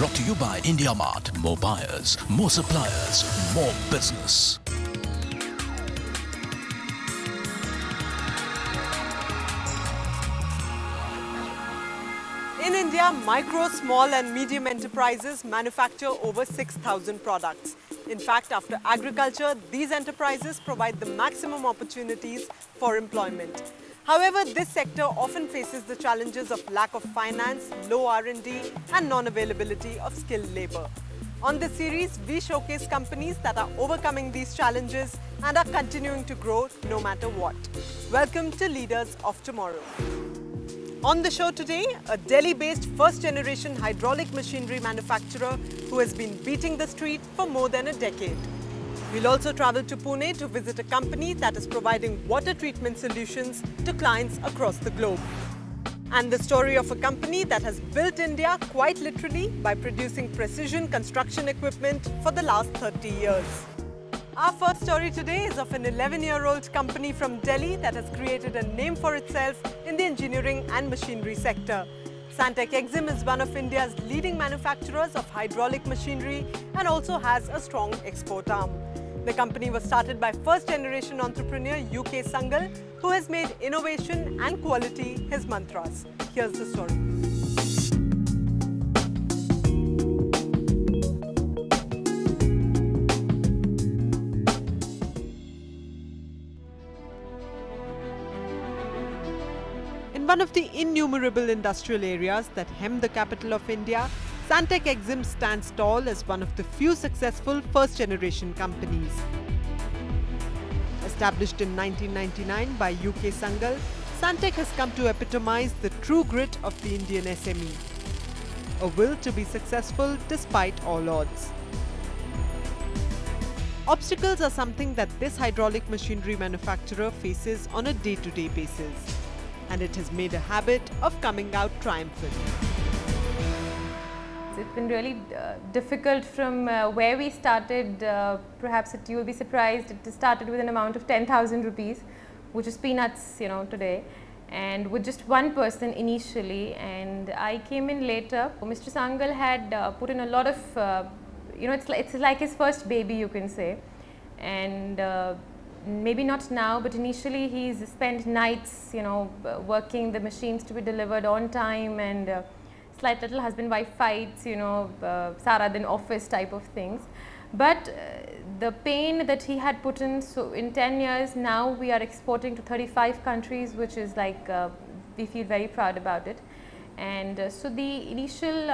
Brought to you by IndiaMart. More buyers, more suppliers, more business. In India, micro, small and medium enterprises manufacture over 6,000 products. In fact, after agriculture, these enterprises provide the maximum opportunities for employment. However, this sector often faces the challenges of lack of finance, low R&D and non-availability of skilled labor. On this series, we showcase companies that are overcoming these challenges and are continuing to grow no matter what. Welcome to Leaders of Tomorrow. On the show today, a Delhi-based first-generation hydraulic machinery manufacturer who has been beating the street for more than a decade. We'll also travel to Pune to visit a company that is providing water treatment solutions to clients across the globe. And the story of a company that has built India quite literally by producing precision construction equipment for the last 30 years. Our first story today is of an 11-year-old company from Delhi that has created a name for itself in the engineering and machinery sector. Santec Group is one of India's leading manufacturers of hydraulic machinery and also has a strong export arm. The company was started by first-generation entrepreneur UK Sangal, who has made innovation and quality his mantras. Here's the story. In one of the innumerable industrial areas that hem the capital of India, Santec Group stands tall as one of the few successful first-generation companies. Established in 1999 by UK Sangal, Santec has come to epitomize the true grit of the Indian SME. A will to be successful despite all odds. Obstacles are something that this hydraulic machinery manufacturer faces on a day-to-day basis, and it has made a habit of coming out triumphant. It's been really difficult from where we started. Perhaps you will be surprised, it started with an amount of 10,000 rupees, which is peanuts, today, and with just one person initially, and I came in later. Mr. Sangal had put in a lot of, it's like his first baby, you can say, and maybe not now, but initially he's spent nights, working the machines to be delivered on time, and slight little husband-wife fights, Sara din office type of things. But the pain that he had put in, so in 10 years now we are exporting to 35 countries, which is like, we feel very proud about it. And so the initial,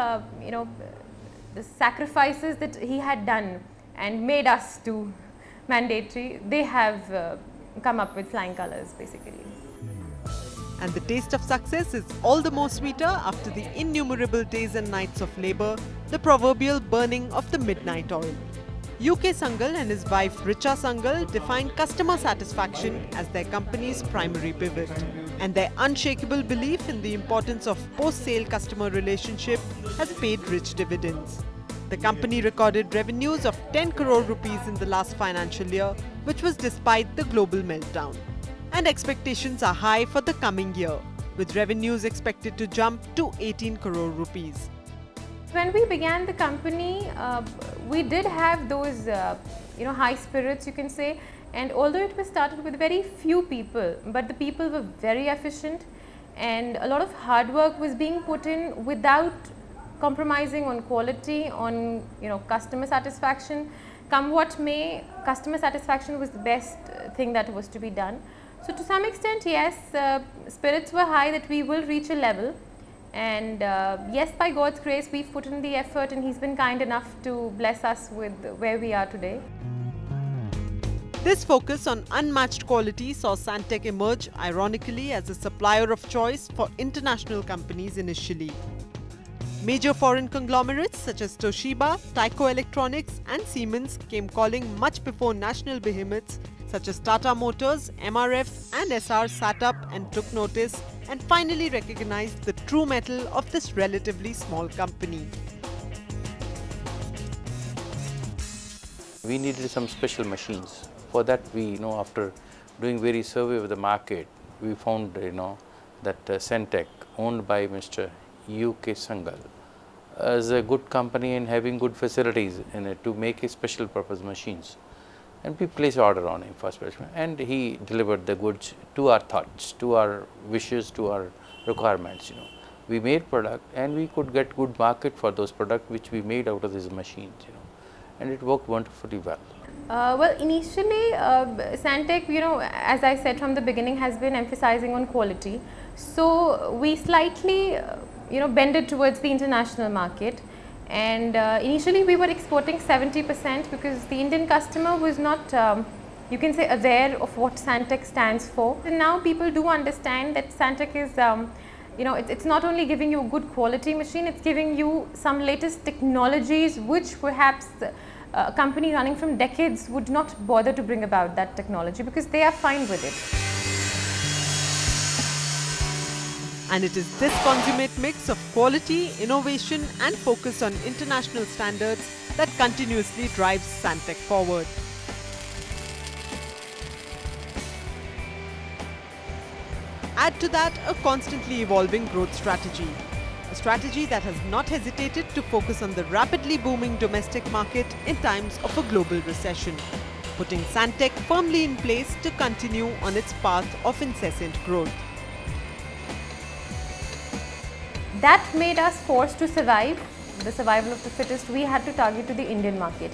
the sacrifices that he had done and made us do mandatory, they have come up with flying colors basically. And the taste of success is all the more sweeter after the innumerable days and nights of labor, the proverbial burning of the midnight oil. UK Sangal and his wife Richa Sangal define customer satisfaction as their company's primary pivot. And their unshakable belief in the importance of post-sale customer relationship has paid rich dividends. The company recorded revenues of 10 crore rupees in the last financial year, which was despite the global meltdown. And expectations are high for the coming year, with revenues expected to jump to 18 crore rupees. When we began the company, we did have those high spirits, you can say, and although it was started with very few people, but the people were very efficient and a lot of hard work was being put in without compromising on quality, on customer satisfaction. Come what may, customer satisfaction was the best thing that was to be done. So to some extent, yes, spirits were high that we will reach a level, and yes, by God's grace we've put in the effort and he's been kind enough to bless us with where we are today. This focus on unmatched quality saw Santec emerge ironically as a supplier of choice for international companies initially. Major foreign conglomerates such as Toshiba, Tyco Electronics and Siemens came calling much before national behemoths such as Tata Motors, MRF and SR sat up and took notice and finally recognized the true mettle of this relatively small company. We needed some special machines. For that we, after doing various survey of the market, we found, that Santec, owned by Mr. UK Sangal, as a good company and having good facilities in it to make a special purpose machines. And we placed order on him for special, and he delivered the goods to our thoughts, to our wishes, to our requirements. We made product and we could get good market for those products which we made out of these machines. And it worked wonderfully well. Well, initially, Santec, as I said from the beginning, has been emphasizing on quality. So we slightly, bended towards the international market. And initially we were exporting 70% because the Indian customer was not, you can say, aware of what Santec stands for. And now people do understand that Santec is, it's not only giving you a good quality machine, it's giving you some latest technologies which perhaps a company running from decades would not bother to bring about that technology because they are fine with it. And it is this consummate mix of quality, innovation and focus on international standards that continuously drives Santec forward. Add to that a constantly evolving growth strategy. A strategy that has not hesitated to focus on the rapidly booming domestic market in times of a global recession, putting Santec firmly in place to continue on its path of incessant growth. That made us forced to survive, the survival of the fittest. We had to target to the Indian market.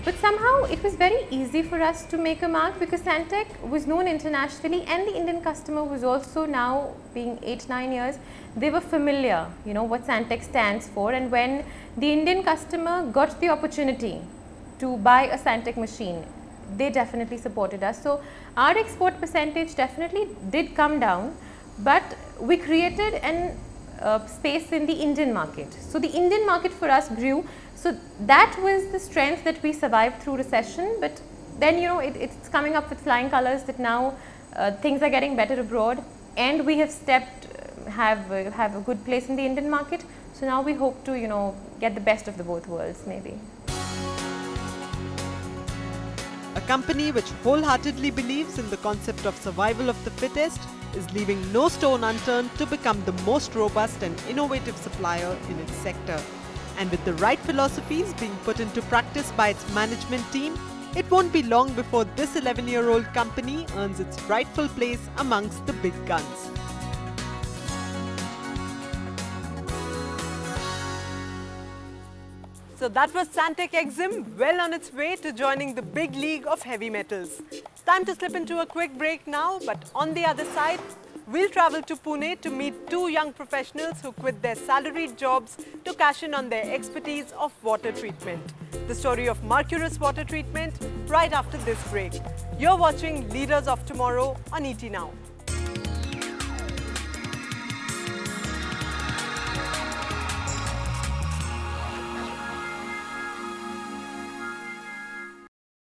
But somehow it was very easy for us to make a mark because Santec was known internationally and the Indian customer was also, now being 8-9 years, they were familiar, what Santec stands for. And when the Indian customer got the opportunity to buy a Santec machine, they definitely supported us. So our export percentage definitely did come down, but we created an space in the Indian market. So the Indian market for us grew. So that was the strength that we survived through recession. But then it's coming up with flying colors that now things are getting better abroad, and we have have a good place in the Indian market. So now we hope to get the best of the both worlds maybe. A company which wholeheartedly believes in the concept of survival of the fittest is leaving no stone unturned to become the most robust and innovative supplier in its sector. And with the right philosophies being put into practice by its management team, it won't be long before this 11-year-old company earns its rightful place amongst the big guns. So that was Santec Exim, well on its way to joining the big league of heavy metals. Time to slip into a quick break now, but on the other side, we'll travel to Pune to meet two young professionals who quit their salaried jobs to cash in on their expertise of water treatment. The story of Mercurus water treatment right after this break. You're watching Leaders of Tomorrow on ETNow.